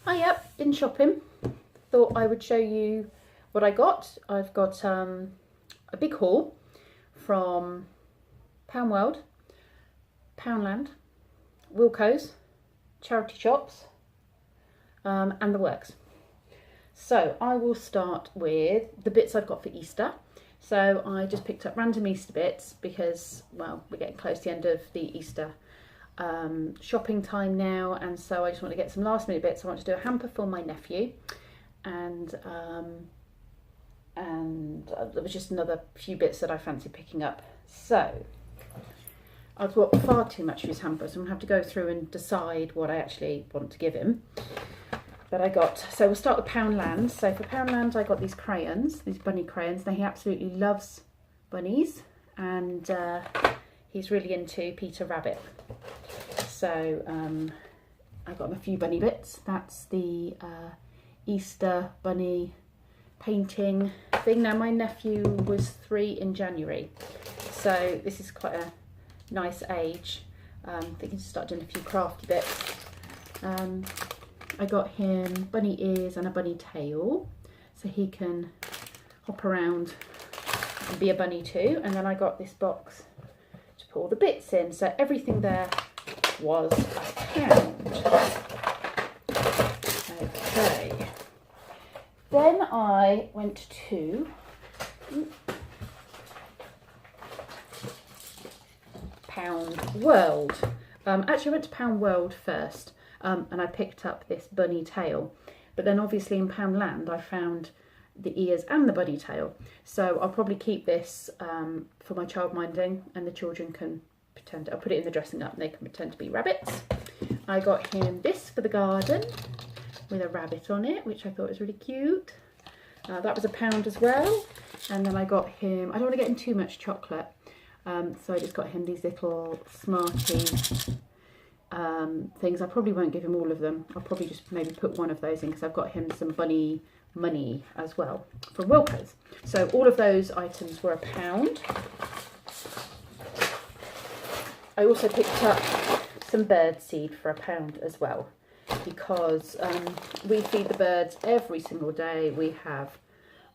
Yep, been shopping. Thought I would show you what I got. I've got a big haul from Poundworld, Poundland, Wilko's, charity shops, and the works. So I will start with the bits I've got for Easter. So I just picked up random Easter bits because, well, we're getting close to the end of the Easter shopping time now, and so I just want to get some last minute bits. I want to do a hamper for my nephew, and there was just another few bits that I fancy picking up. So I've got far too much for his hamper, so I'm going to have to go through and decide what I actually want to give him. But I got, so we'll start with Poundland. So for Poundland I got these crayons, these bunny crayons. Now he absolutely loves bunnies, and he's really into Peter Rabbit. So I got him a few bunny bits. That's the Easter bunny painting thing. Now my nephew was 3 in January, so this is quite a nice age. They can start doing a few crafty bits. I got him bunny ears and a bunny tail, so he can hop around and be a bunny too. And then I got this box to put all the bits in. So everything there was £1. Okay. Then I went to Poundworld. Actually I went to Poundworld first. And I picked up this bunny tail, but then obviously in Poundland I found the ears and the bunny tail, so I'll probably keep this for my childminding, and the children can pretend. I'll put it in the dressing up and they can pretend to be rabbits. I got him this for the garden with a rabbit on it, which I thought was really cute. That was £1 as well. And then I got him, I don't want to get him too much chocolate, so I just got him these little Smarties things. I probably won't give him all of them. I'll probably just maybe put one of those in, because I've got him some bunny money as well from Wilko's. So all of those items were £1. I also picked up some bird seed for £1 as well, because we feed the birds every single day. We have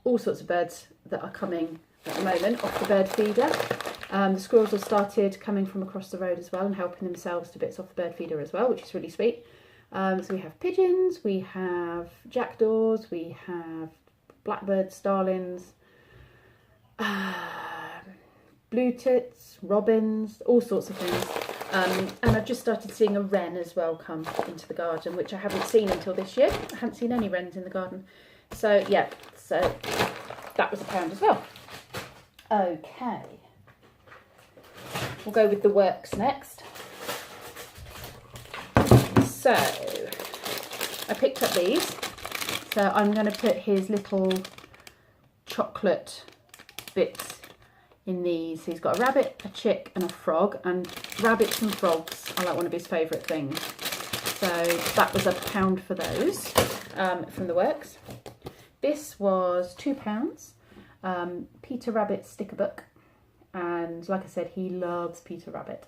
all sorts of birds that are coming at the moment off the bird feeder. The squirrels have started coming from across the road as well and helping themselves to bits off the bird feeder as well, which is really sweet. So we have pigeons, we have jackdaws, we have blackbirds, starlings, blue tits, robins, all sorts of things. And I've just started seeing a wren as well come into the garden, which I haven't seen until this year. I haven't seen any wrens in the garden. So yeah, so that was £1 as well. Okay. We'll go with the works next. So I picked up these. So I'm going to put his little chocolate bits in these. He's got a rabbit, a chick and a frog, and rabbits and frogs are like one of his favourite things. So that was £1 for those from the works. This was £2. Peter Rabbit sticker book. And like I said, he loves Peter Rabbit,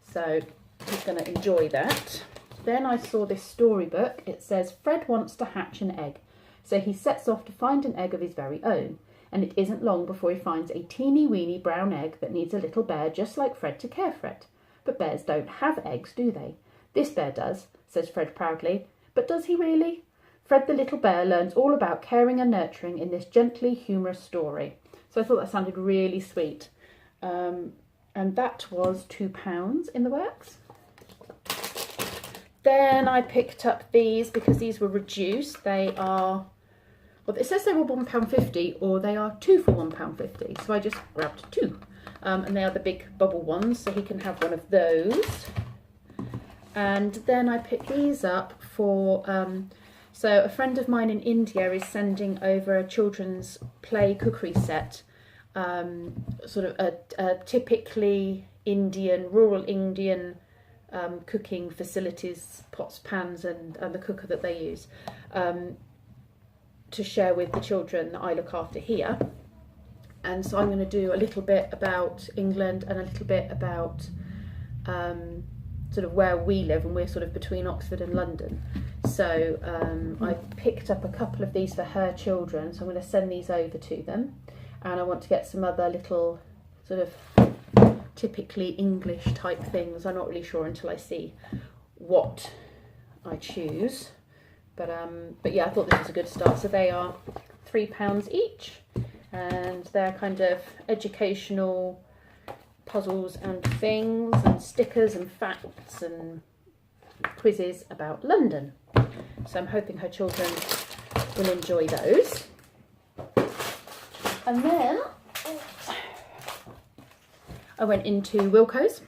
so he's going to enjoy that. Then I saw this storybook. It says Fred wants to hatch an egg, so he sets off to find an egg of his very own, and it isn't long before he finds a teeny weeny brown egg that needs a little bear just like Fred to care for it. But bears don't have eggs, do they? This bear does, says Fred proudly. But does he really? Fred the little bear learns all about caring and nurturing in this gently humorous story. So I thought that sounded really sweet. And that was £2 in the works. Then I picked up these because these were reduced. They are, well, it says they were £1.50, or they are 2 for £1.50. So I just grabbed 2. And they are the big bubble ones, so he can have one of those. And then I picked these up for, so a friend of mine in India is sending over a children's play cookery set. Sort of a typically Indian, rural Indian cooking facilities, pots, pans and the cooker that they use, to share with the children that I look after here. And so I'm going to do a little bit about England and a little bit about sort of where we live, and we're sort of between Oxford and London. So I picked up a couple of these for her children, so I'm going to send these over to them. And I want to get some other little sort of typically English type things. I'm not really sure until I see what I choose. But yeah, I thought this was a good start. So they are £3 each, and they're kind of educational puzzles and things and stickers and facts and quizzes about London. So I'm hoping her children will enjoy those. And then I went into Wilko's.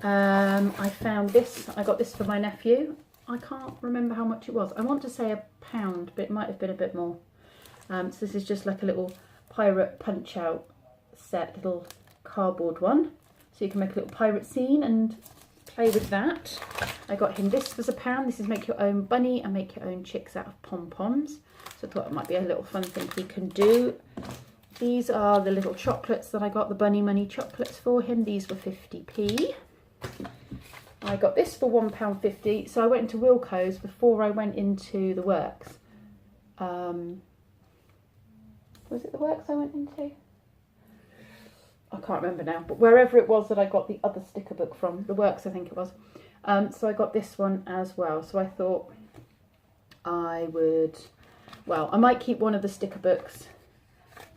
I found this. I got this for my nephew. I can't remember how much it was. I want to say £1, but it might have been a bit more. So this is just like a little pirate punch out set, little cardboard one. So you can make a little pirate scene and play with that. I got him, this was £1. This is make your own bunny and make your own chicks out of pom-poms. So I thought it might be a little fun thing he can do. These are the little chocolates that I got, the Bunny Money chocolates for him. These were 50p. I got this for £1.50. So I went into Wilko's before I went into the Works. Was it the Works I went into? I can't remember now, but wherever it was that I got the other sticker book from, the Works I think it was. So I got this one as well. So I thought I would, well, I might keep one of the sticker books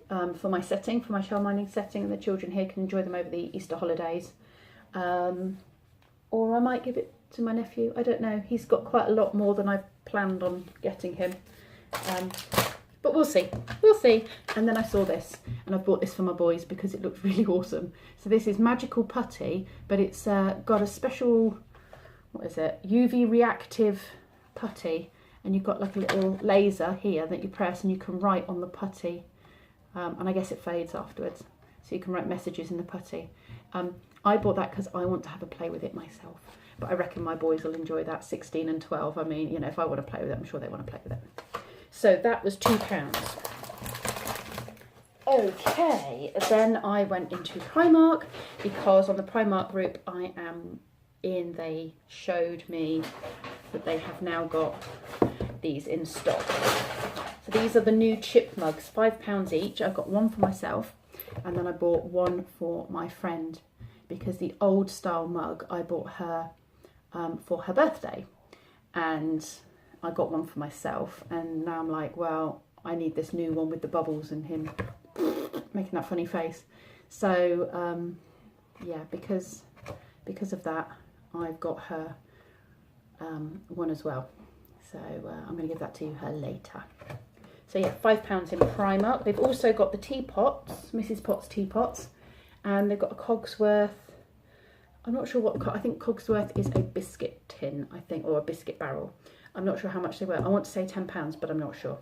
for my setting, for my shell mining setting, and the children here can enjoy them over the Easter holidays. Or I might give it to my nephew. I don't know. He's got quite a lot more than I planned on getting him. But we'll see. We'll see. And then I saw this, and I bought this for my boys because it looked really awesome. So this is Magical Putty, but it's got a special, what is it, UV reactive putty. And you've got like a little laser here that you press, and you can write on the putty. And I guess it fades afterwards. So you can write messages in the putty. I bought that because I want to have a play with it myself. But I reckon my boys will enjoy that, 16 and 12. I mean, you know, if I want to play with it, I'm sure they want to play with it. So that was £2. Okay, then I went into Primark because on the Primark group I am in, they showed me that they have now got these in stock. So these are the new chip mugs, £5 each. I got one for myself, and then I bought one for my friend because the old style mug I bought her for her birthday, and I got one for myself, and now I'm like, well, I need this new one with the bubbles and him making that funny face. So yeah, because of that, I've got her one as well. So I'm going to give that to her later. So yeah, £5 in Primark. They've also got the teapots, Mrs. Potts teapots, and they've got a Cogsworth. I'm not sure what, I think Cogsworth is a biscuit tin, I think, or a biscuit barrel. I'm not sure how much they were. I want to say £10, but I'm not sure.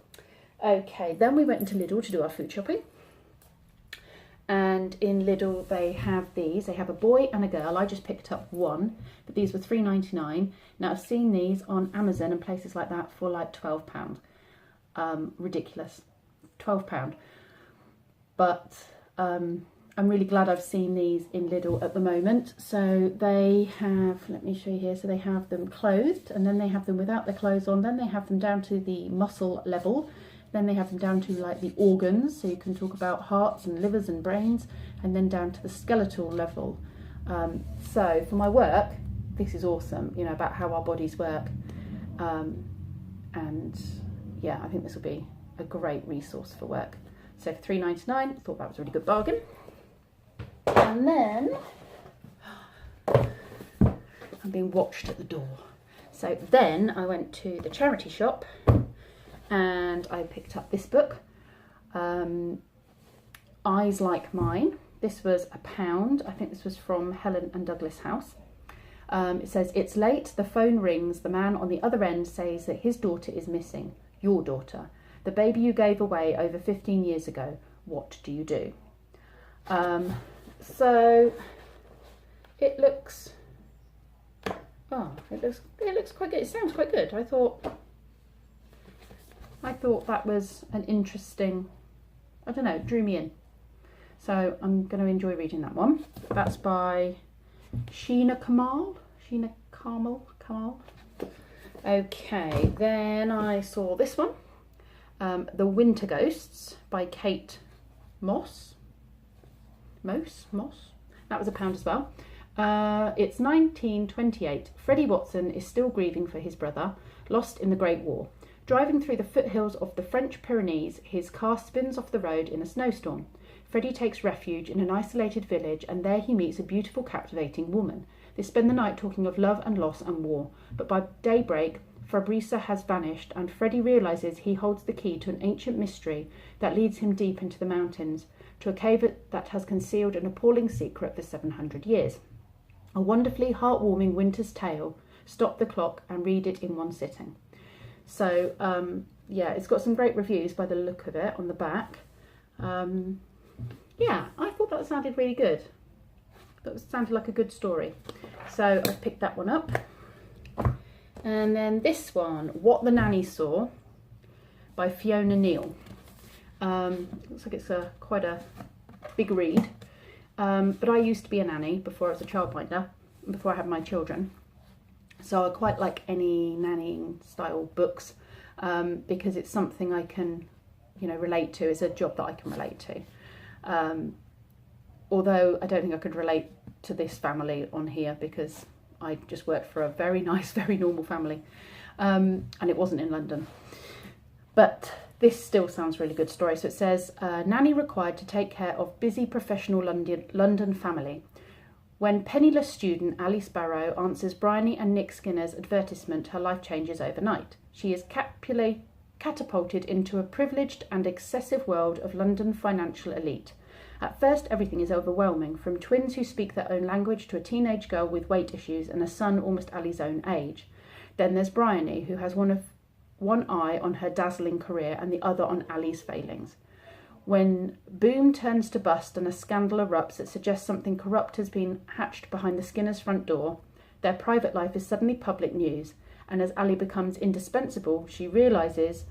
Okay, then we went into Lidl to do our food shopping. And in Lidl, they have these. They have a boy and a girl. I just picked up one, but these were £3.99. Now, I've seen these on Amazon and places like that for like £12. Ridiculous. £12. But I'm really glad I've seen these in Lidl at the moment. So they have, let me show you here, so they have them clothed, and then they have them without their clothes on, then they have them down to the muscle level, then they have them down to like the organs, so you can talk about hearts and livers and brains, and then down to the skeletal level. So for my work, this is awesome, you know, about how our bodies work. And yeah, I think this will be a great resource for work. So for £3.99, thought that was a really good bargain. And then I'm being watched at the door. So then I went to the charity shop and I picked up this book, Eyes Like Mine. This was £1. I think this was from Helen and Douglas House. It says, "It's late, the phone rings, the man on the other end says that his daughter is missing. Your daughter. The baby you gave away over 15 years ago. What do you do?" So it looks, it looks quite good. It sounds quite good. I thought that was an interesting, I don't know, drew me in. So I'm going to enjoy reading that one. That's by Sheena Kamal. Okay, then I saw this one, The Winter Ghosts by Kate Moss. That was £1 as well. It's 1928. Freddie Watson is still grieving for his brother, lost in the Great War. Driving through the foothills of the French Pyrenees, his car spins off the road in a snowstorm. Freddie takes refuge in an isolated village, and there he meets a beautiful, captivating woman. They spend the night talking of love and loss and war, but by daybreak, Fabrica has vanished, and Freddie realises he holds the key to an ancient mystery that leads him deep into the mountains, to a cave that has concealed an appalling secret for 700 years. A wonderfully heartwarming winter's tale. Stop the clock and read it in one sitting. So, yeah, it's got some great reviews by the look of it on the back. Yeah, I thought that sounded really good. That sounded like a good story. So I picked that one up. And then this one, What the Nanny Saw by Fiona Neal. Looks like it's quite a big read. But I used to be a nanny before I was a childminder, before I had my children. So I quite like any nannying style books because it's something I can, relate to. It's a job that I can relate to. Although I don't think I could relate to this family on here because I just worked for a very nice, very normal family. And it wasn't in London. But this still sounds really good story. So it says, nanny required to take care of busy professional London family. When penniless student Ali Sparrow answers Bryony and Nick Skinner's advertisement, her life changes overnight. She is catapulted into a privileged and excessive world of London financial elite. At first, everything is overwhelming, from twins who speak their own language to a teenage girl with weight issues and a son almost Ali's own age. Then there's Bryony, who has one eye on her dazzling career and the other on Ali's failings. When boom turns to bust and a scandal erupts that suggests something corrupt has been hatched behind the Skinners' front door, their private life is suddenly public news, and as Ali becomes indispensable, she realises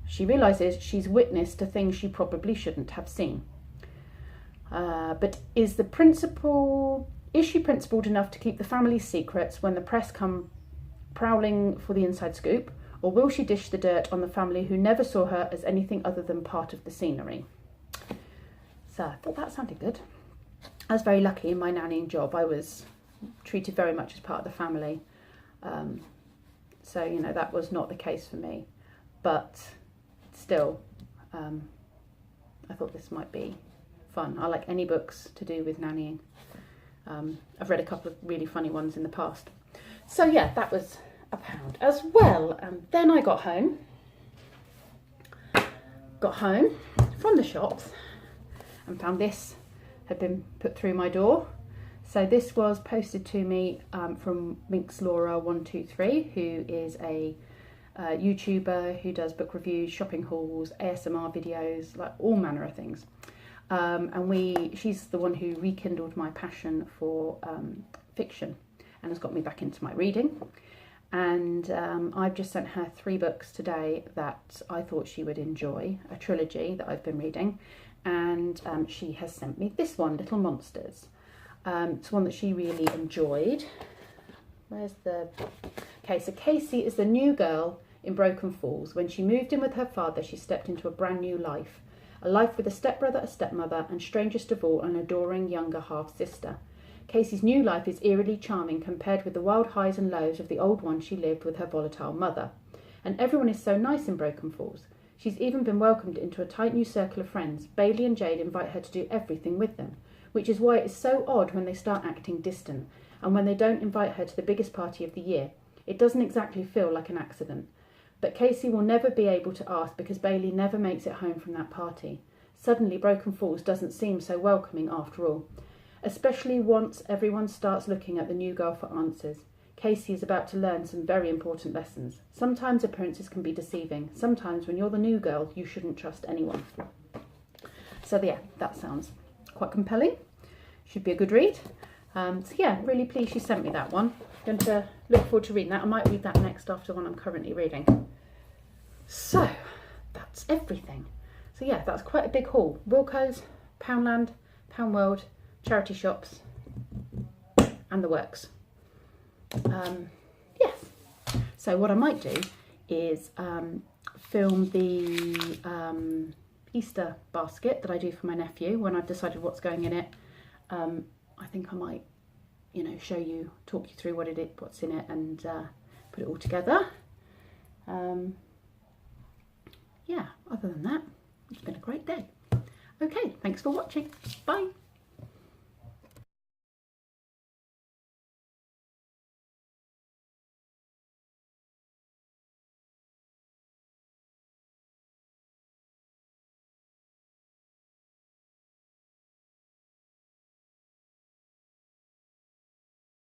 she's witness to things she probably shouldn't have seen. But is she principled enough to keep the family's secrets when the press come prowling for the inside scoop? Or will she dish the dirt on the family who never saw her as anything other than part of the scenery? So I thought that sounded good. I was very lucky in my nannying job. I was treated very much as part of the family. So, that was not the case for me. But still, I thought this might be fun. I like any books to do with nannying. I've read a couple of really funny ones in the past. So yeah, that was £1 as well. And then I got home from the shops and found this had been put through my door. So this was posted to me from Minx Laura 123, who is a YouTuber who does book reviews, shopping hauls, ASMR videos, like all manner of things. And she's the one who rekindled my passion for fiction and has got me back into my reading. And I've just sent her 3 books today that I thought she would enjoy, a trilogy that I've been reading. And she has sent me this one, Little Monsters. It's one that she really enjoyed. Okay, so Casey is the new girl in Broken Falls. When she moved in with her father, she stepped into a brand new life. A life with a stepbrother, a stepmother, and strangest of all, an adoring younger half-sister. Casey's new life is eerily charming compared with the wild highs and lows of the old one she lived with her volatile mother. And everyone is so nice in Broken Falls. She's even been welcomed into a tight new circle of friends. Bailey and Jade invite her to do everything with them, which is why it is so odd when they start acting distant, and when they don't invite her to the biggest party of the year. It doesn't exactly feel like an accident. But Casey will never be able to ask because Bailey never makes it home from that party. Suddenly, Broken Falls doesn't seem so welcoming after all. Especially once everyone starts looking at the new girl for answers. Casey is about to learn some very important lessons. Sometimes appearances can be deceiving. Sometimes when you're the new girl, you shouldn't trust anyone. So yeah, that sounds quite compelling. Should be a good read. So yeah, really pleased she sent me that one. Going to look forward to reading that. I might read that next after the one I'm currently reading. So that's everything. So yeah, that's quite a big haul. Wilko's, Poundland, Poundworld, charity shops, and the works. Yes. So what I might do is film the Easter basket that I do for my nephew when I've decided what's going in it. I think I might, you know, show you, talk you through what's in it, and put it all together. Yeah, other than that, it's been a great day. Okay, thanks for watching. Bye.